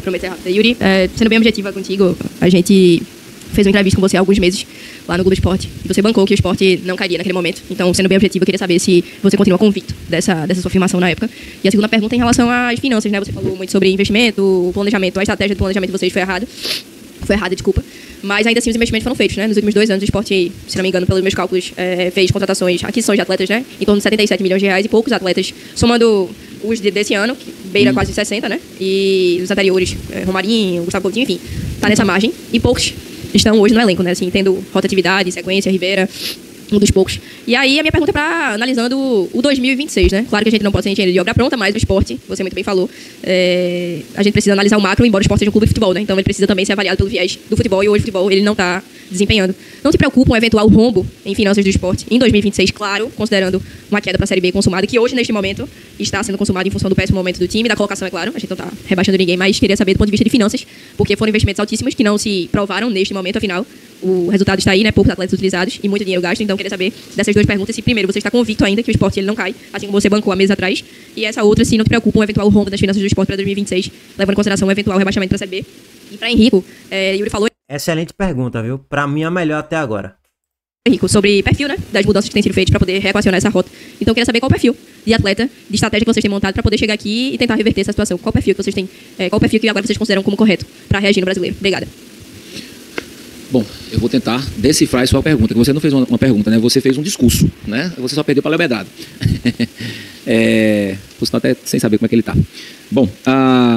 Prometo ser rápido. Yuri, sendo bem objetiva contigo, a gente fez uma entrevista com você há alguns meses lá no Globo Esporte, e você bancou que o esporte não cairia naquele momento. Então, sendo bem objetivo, eu queria saber se você continua convicto dessa sua afirmação na época. E a segunda pergunta é em relação às finanças, né? Você falou muito sobre investimento, o planejamento, a estratégia do planejamento de vocês foi errada, desculpa. Mas ainda assim os investimentos foram feitos, né? Nos últimos 2 anos o esporte, se não me engano, pelos meus cálculos, fez contratações, aquisições de atletas, né? Em torno de 77 milhões de reais, e poucos atletas, somando os desse ano, que beira quase 60, né? E os anteriores, Romarinho, Gustavo Coutinho, enfim, tá nessa margem. E poucos estão hoje no elenco, né? Assim, tendo rotatividade, sequência, Rivera, um dos poucos. E aí a minha pergunta é para analisando o 2026, né? Claro que a gente não pode ser engenheiro de obra pronta, mas o esporte, você muito bem falou, a gente precisa analisar o macro, embora o esporte seja um clube de futebol, né? Então ele precisa também ser avaliado pelo viés do futebol, e hoje o futebol ele não está desempenhando. Não te preocupa um eventual rombo em finanças do esporte em 2026, claro, considerando uma queda para a Série B consumada, que hoje, neste momento, está sendo consumada em função do péssimo momento do time, da colocação, é claro, a gente não está rebaixando ninguém, mas queria saber do ponto de vista de finanças, porque foram investimentos altíssimos que não se provaram neste momento, afinal, o resultado está aí, né? Poucos atletas utilizados e muito dinheiro gasto. Então, queria saber dessas duas perguntas se, primeiro, você está convicto ainda que o esporte ele não cai, assim como você bancou há meses atrás, e essa outra, se não te preocupa um eventual rombo das finanças do esporte para 2026, levando em consideração um eventual rebaixamento para a Série B. E para Henrico, Yuri falou... Excelente pergunta, viu? Pra mim, a melhor até agora. Henrico, sobre perfil, né? Das mudanças que têm sido feitas para poder reequacionar essa rota. Então, eu queria saber qual o perfil de atleta, de estratégia que vocês têm montado para poder chegar aqui e tentar reverter essa situação. Qual o perfil que vocês têm, qual o perfil que agora vocês consideram como correto para reagir no brasileiro? Obrigada. Bom, eu vou tentar decifrar a sua pergunta, que você não fez uma pergunta, né? Você fez um discurso, né? Você só perdeu para a levedade. Por sinal, até sem saber como é que ele está. Bom,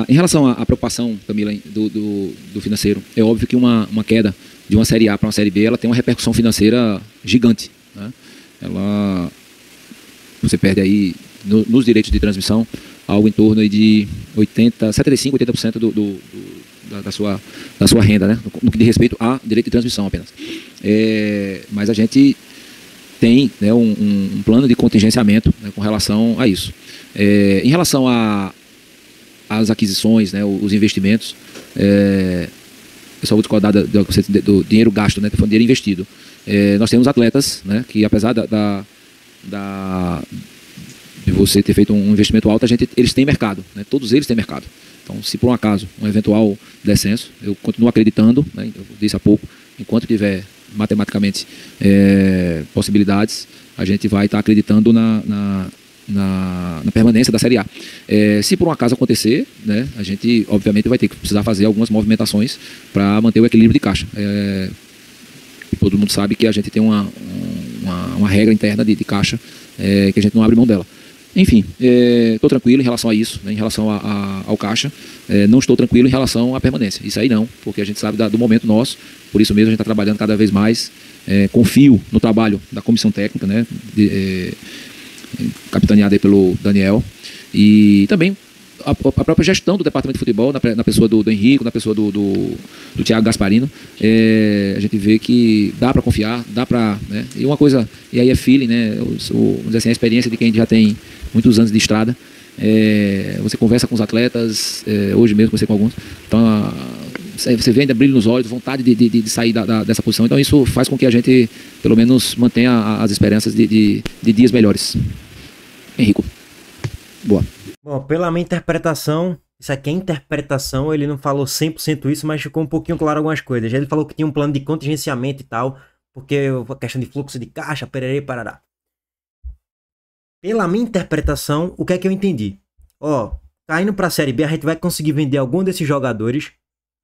em relação à preocupação, Camila, do financeiro, é óbvio que uma queda de uma Série A para uma Série B, ela tem uma repercussão financeira gigante, né? você perde aí nos direitos de transmissão algo em torno aí de 75, 80% da sua renda, né? No que diz respeito a direito de transmissão apenas. Mas a gente tem, né, um plano de contingenciamento, né, com relação a isso. Em relação às aquisições, né, os investimentos, eu só vou discordar do dinheiro gasto, né, que foi um dinheiro investido. Nós temos atletas, né, que apesar de você ter feito um investimento alto, eles têm mercado, né, todos eles têm mercado. Então, se por um acaso, um eventual descenso, eu continuo acreditando, né, eu disse há pouco, enquanto tiver matematicamente possibilidades, a gente vai estar acreditando na permanência da Série A. Se por um acaso acontecer, né, a gente obviamente vai ter que precisar fazer algumas movimentações para manter o equilíbrio de caixa. Todo mundo sabe que a gente tem uma regra interna de caixa, que a gente não abre mão dela. Enfim, estou tranquilo em relação a isso, né, em relação ao caixa. Não estou tranquilo em relação à permanência. Isso aí não, porque a gente sabe do momento nosso, por isso mesmo a gente está trabalhando cada vez mais. Confio no trabalho da comissão técnica, né, capitaneada aí pelo Daniel, e também a própria gestão do departamento de futebol, na pessoa do Henrico, na pessoa do Thiago Gasparino. A gente vê que dá para confiar, dá para, né, e uma coisa, e aí é feeling, né, vamos dizer assim, a experiência de quem já tem muitos anos de estrada. Você conversa com os atletas, hoje mesmo conversei com alguns, então você vê ainda brilho nos olhos, vontade de sair dessa posição. Então isso faz com que a gente pelo menos mantenha as esperanças de dias melhores. Henrico. Boa. Bom, pela minha interpretação, isso aqui é interpretação, ele não falou 100% isso, mas ficou um pouquinho claro algumas coisas. Ele falou que tinha um plano de contingenciamento e tal, porque a questão de fluxo de caixa, pererê, parará. Pela minha interpretação, o que é que eu entendi? Caindo pra Série B, a gente vai conseguir vender algum desses jogadores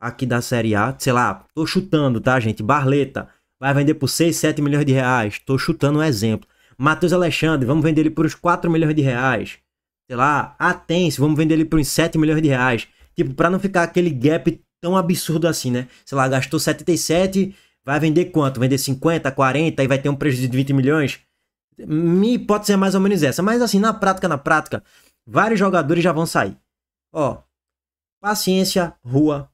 aqui da Série A, sei lá, tô chutando, tá, gente? Barleta vai vender por 6, 7 milhões de reais, tô chutando um exemplo. Matheus Alexandre, vamos vender ele por uns 4 milhões de reais. Sei lá, Atense, vamos vender ele por uns 7 milhões de reais. Tipo, pra não ficar aquele gap tão absurdo assim, né? Sei lá, gastou 77, vai vender quanto? Vender 50, 40 e vai ter um prejuízo de 20 milhões? Minha hipótese é mais ou menos essa. Mas assim, na prática, vários jogadores já vão sair. Paciência, Rua,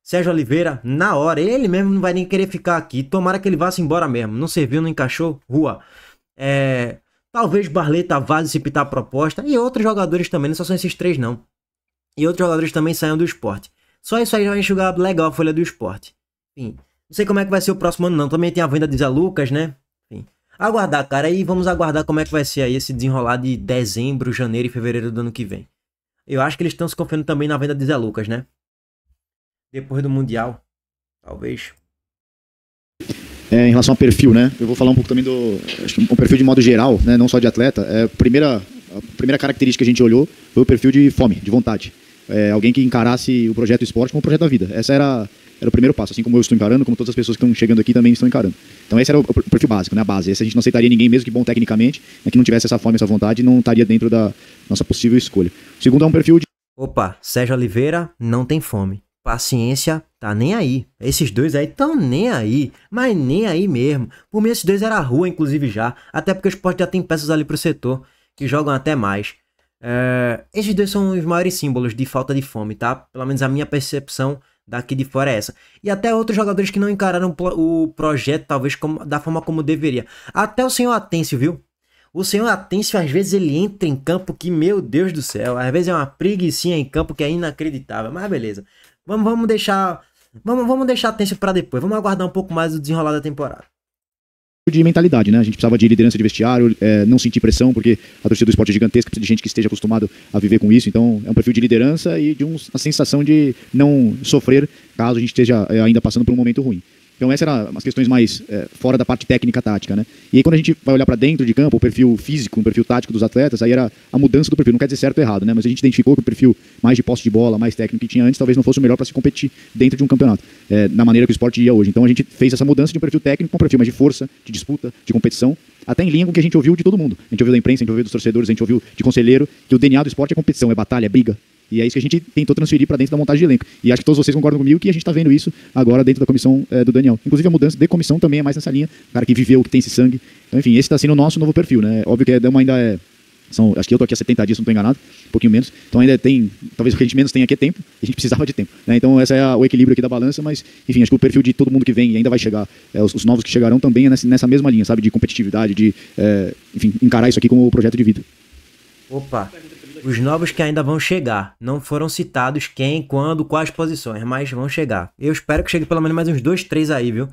Sérgio Oliveira, na hora, ele mesmo não vai nem querer ficar aqui. Tomara que ele vá-se embora mesmo. Não serviu, não encaixou, Rua. Talvez Barleta vaze se pitar a proposta. E outros jogadores também, não só são esses 3 não. E outros jogadores também saiam do Sport. Só isso aí já vai enxugar legal a folha do Sport. Enfim, não sei como é que vai ser o próximo ano não. Também tem a venda de Zé Lucas, né? Enfim, aguardar, cara. E vamos aguardar como é que vai ser aí esse desenrolar de dezembro, janeiro e fevereiro do ano que vem. Eu acho que eles estão se confiando também na venda de Zé Lucas, né? Depois do Mundial, talvez. Em relação ao perfil, né? Eu vou falar um pouco também acho que um perfil de modo geral, né? Não só de atleta. A primeira característica que a gente olhou foi o perfil de fome, de vontade. Alguém que encarasse o projeto esporte como o projeto da vida. Essa era o primeiro passo, assim como eu estou encarando, como todas as pessoas que estão chegando aqui também estão encarando. Então esse era o perfil básico, né? A base. Esse a gente não aceitaria ninguém, mesmo que bom tecnicamente, né? Que não tivesse essa fome, essa vontade, não estaria dentro da nossa possível escolha. O segundo é um perfil de... Sérgio Oliveira não tem fome. Paciência, tá nem aí. Esses dois aí tão nem aí, mas nem aí mesmo. Por mim, esses dois era a Rua, inclusive, já. Até porque o Sport já tem peças ali pro setor, que jogam até mais. Esses dois são os maiores símbolos de falta de fome, tá? Pelo menos a minha percepção daqui de fora é essa. E até outros jogadores que não encararam o projeto, talvez, da forma como deveria. Até o senhor Atencio, viu? O senhor Atencio, às vezes, ele entra em campo que, meu Deus do céu, às vezes é uma preguicinha em campo que é inacreditável. Mas beleza. Vamos deixar Atencio pra depois. Vamos aguardar um pouco mais o desenrolar da temporada. De mentalidade, né? A gente precisava de liderança de vestiário, não sentir pressão, porque a torcida do esporte é gigantesca, precisa de gente que esteja acostumado a viver com isso. Então, é um perfil de liderança e de uma sensação de não sofrer caso a gente esteja ainda passando por um momento ruim. Então essas eram as questões mais fora da parte técnica tática, né? E aí quando a gente vai olhar para dentro de campo, o perfil físico, o perfil tático dos atletas, aí era a mudança do perfil, não quer dizer certo ou errado, né? Mas a gente identificou que o perfil mais de posse de bola, mais técnico que tinha antes, talvez não fosse o melhor para se competir dentro de um campeonato, na maneira que o esporte ia hoje. Então a gente fez essa mudança de um perfil técnico para um perfil mais de força, de disputa, de competição, até em linha com o que a gente ouviu de todo mundo. A gente ouviu da imprensa, a gente ouviu dos torcedores, a gente ouviu de conselheiro, que o DNA do esporte é competição, é batalha, é briga. E é isso que a gente tentou transferir para dentro da montagem de elenco. E acho que todos vocês concordam comigo que a gente está vendo isso agora dentro da comissão do Daniel. Inclusive a mudança de comissão também é mais nessa linha. O cara que viveu, que tem esse sangue. Então, enfim, esse está sendo o nosso novo perfil, né? Óbvio que a Dama ainda Acho que eu tô aqui há 70 dias, não tô enganado, um pouquinho menos. Então ainda tem, talvez o que a gente menos tem aqui é tempo, a gente precisava de tempo, né? Então esse é o equilíbrio aqui da balança, mas enfim, acho que o perfil de todo mundo que vem e ainda vai chegar, os novos que chegarão também é nessa mesma linha, sabe, de competitividade, de, enfim, encarar isso aqui como um projeto de vida. Opa, os novos que ainda vão chegar, não foram citados quem, quando, quais posições, mas vão chegar. Eu espero que chegue pelo menos mais uns 2, 3 aí, viu?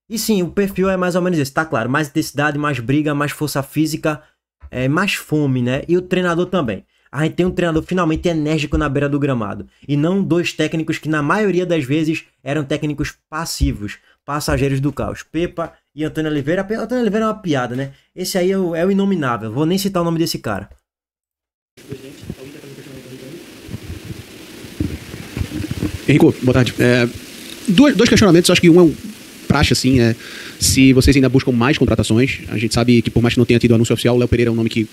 E sim, o perfil é mais ou menos esse, tá claro, mais intensidade, mais briga, mais força física, mais fome, né? E o treinador também. A gente tem um treinador finalmente enérgico na beira do gramado. E não 2 técnicos que na maioria das vezes eram técnicos passivos, passageiros do caos. Pepa e Antônio Oliveira. Antônio Oliveira é uma piada, né? Esse aí é o inominável, vou nem citar o nome desse cara. Henrico, boa tarde. Dois questionamentos, acho que um é um praxe, assim, se vocês ainda buscam mais contratações. A gente sabe que, por mais que não tenha tido anúncio oficial, o Léo Pereira é um nome que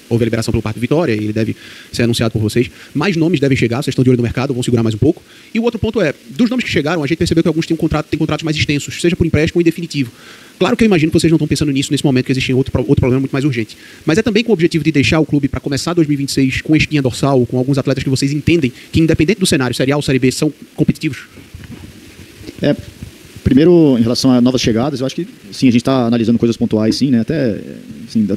houve a liberação pelo Parque do Vitória e ele deve ser anunciado por vocês. Mais nomes devem chegar, vocês estão de olho no mercado, vão segurar mais um pouco. E o outro ponto dos nomes que chegaram, a gente percebeu que alguns têm contratos mais extensos, seja por empréstimo ou em definitivo. Claro que eu imagino que vocês não estão pensando nisso nesse momento, que existe outro problema muito mais urgente. Mas é também com o objetivo de deixar o clube para começar 2026 com espinha dorsal, com alguns atletas que vocês entendem que, independente do cenário, Série A ou Série B, são competitivos? Primeiro, em relação a novas chegadas, eu acho que sim, a gente está analisando coisas pontuais, sim, né? Até, assim,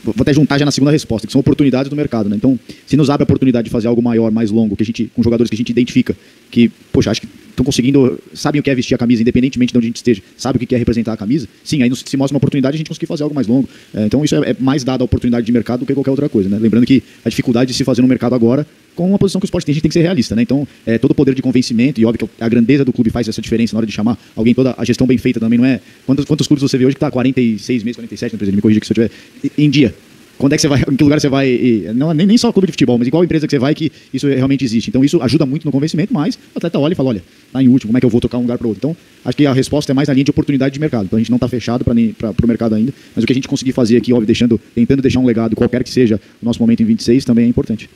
vou até juntar já na segunda resposta, que são oportunidades do mercado, né? Então, se nos abre a oportunidade de fazer algo maior, mais longo, com jogadores que a gente identifica, que, poxa, acho que estão conseguindo, sabem o que é vestir a camisa, independentemente de onde a gente esteja, sabe o que é representar a camisa, sim, aí se mostra uma oportunidade a gente conseguir fazer algo mais longo. Então, isso é mais dado a oportunidade de mercado do que qualquer outra coisa, né? Lembrando que a dificuldade de se fazer no mercado agora, com uma posição que o esporte tem, a gente tem que ser realista, né? Então, todo o poder de convencimento, e óbvio que a grandeza do clube faz essa diferença na hora de chamar alguém, toda a gestão bem feita também, não é... Quantos clubes você vê hoje que está 46 meses, 47, presidente, me corrija que se eu tiver em dia. Quando é que você vai, em que lugar você vai, não, nem só clube de futebol, mas em qual empresa que você vai que isso realmente existe. Então isso ajuda muito no convencimento, mas o atleta olha e fala, olha, tá em último, como é que eu vou tocar um lugar para outro? Então acho que a resposta é mais na linha de oportunidade de mercado. Então a gente não está fechado para o mercado ainda, mas o que a gente conseguir fazer aqui, óbvio, tentando deixar um legado, qualquer que seja o nosso momento em 26, também é importante.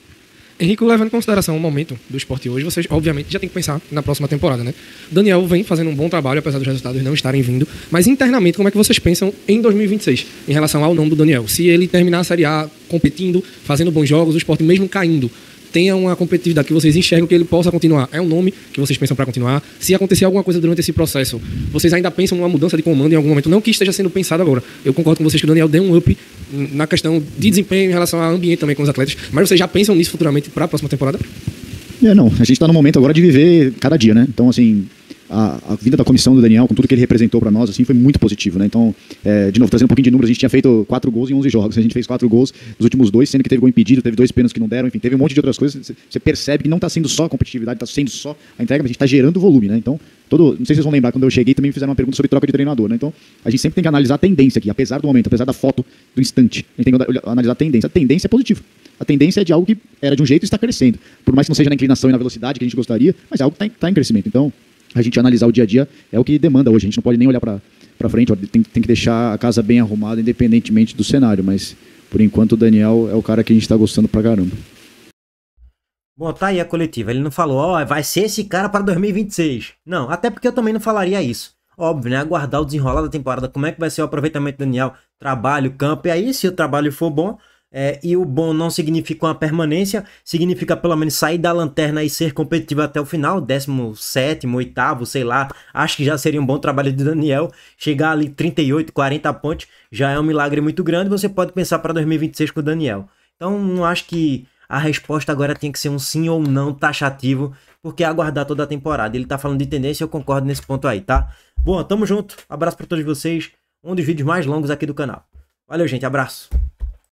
Henrico, levando em consideração o momento do esporte hoje, vocês, obviamente, já tem que pensar na próxima temporada, né? Daniel vem fazendo um bom trabalho, apesar dos resultados não estarem vindo, mas internamente, como é que vocês pensam em 2026, em relação ao nome do Daniel? Se ele terminar a Série A competindo, fazendo bons jogos, o esporte mesmo caindo, tenha uma competitividade que vocês enxergam que ele possa continuar. É um nome que vocês pensam para continuar. Se acontecer alguma coisa durante esse processo, vocês ainda pensam numa mudança de comando em algum momento? Não que esteja sendo pensado agora. Eu concordo com vocês que o Daniel deu um up na questão de desempenho em relação ao ambiente também com os atletas, mas vocês já pensam nisso futuramente para a próxima temporada? Não. A gente está no momento agora de viver cada dia, né? Então, assim, a vida da comissão do Daniel, com tudo que ele representou para nós, assim, foi muito positivo, né? Então, de novo, trazendo um pouquinho de números, a gente tinha feito 4 gols em 11 jogos. A gente fez 4 gols nos últimos 2, sendo que teve gol impedido, teve 2 pênaltis que não deram, enfim, teve um monte de outras coisas. Você percebe que não está sendo só a competitividade, está sendo só a entrega, mas a gente está gerando volume, né? Então, não sei se vocês vão lembrar, quando eu cheguei também me fizeram uma pergunta sobre troca de treinador, né? Então, a gente sempre tem que analisar a tendência aqui, apesar do momento, apesar da foto do instante. A gente tem que analisar a tendência. A tendência é positiva. A tendência é de algo que era de um jeito e está crescendo. Por mais que não seja na inclinação e na velocidade que a gente gostaria, mas é algo que está em crescimento. Então, a gente analisar o dia a dia é o que demanda hoje. A gente não pode nem olhar para frente, tem que deixar a casa bem arrumada, independentemente do cenário. Mas, por enquanto, o Daniel é o cara que a gente está gostando pra caramba. Bom, tá aí a coletiva. Ele não falou, vai ser esse cara para 2026. Não, até porque eu também não falaria isso. Óbvio, né? Aguardar o desenrolar da temporada, como é que vai ser o aproveitamento do Daniel, trabalho, campo, e aí se o trabalho for bom, e o bom não significa uma permanência, significa pelo menos sair da lanterna e ser competitivo até o final, 17º, 8º, sei lá, acho que já seria um bom trabalho de Daniel, chegar ali 38, 40 pontos, já é um milagre muito grande, você pode pensar para 2026 com o Daniel. Então, não acho que a resposta agora tem que ser um sim ou não taxativo, porque é aguardar toda a temporada. Ele tá falando de tendência, eu concordo nesse ponto aí, tá? Bom, tamo junto, abraço para todos vocês, um dos vídeos mais longos aqui do canal. Valeu, gente, abraço.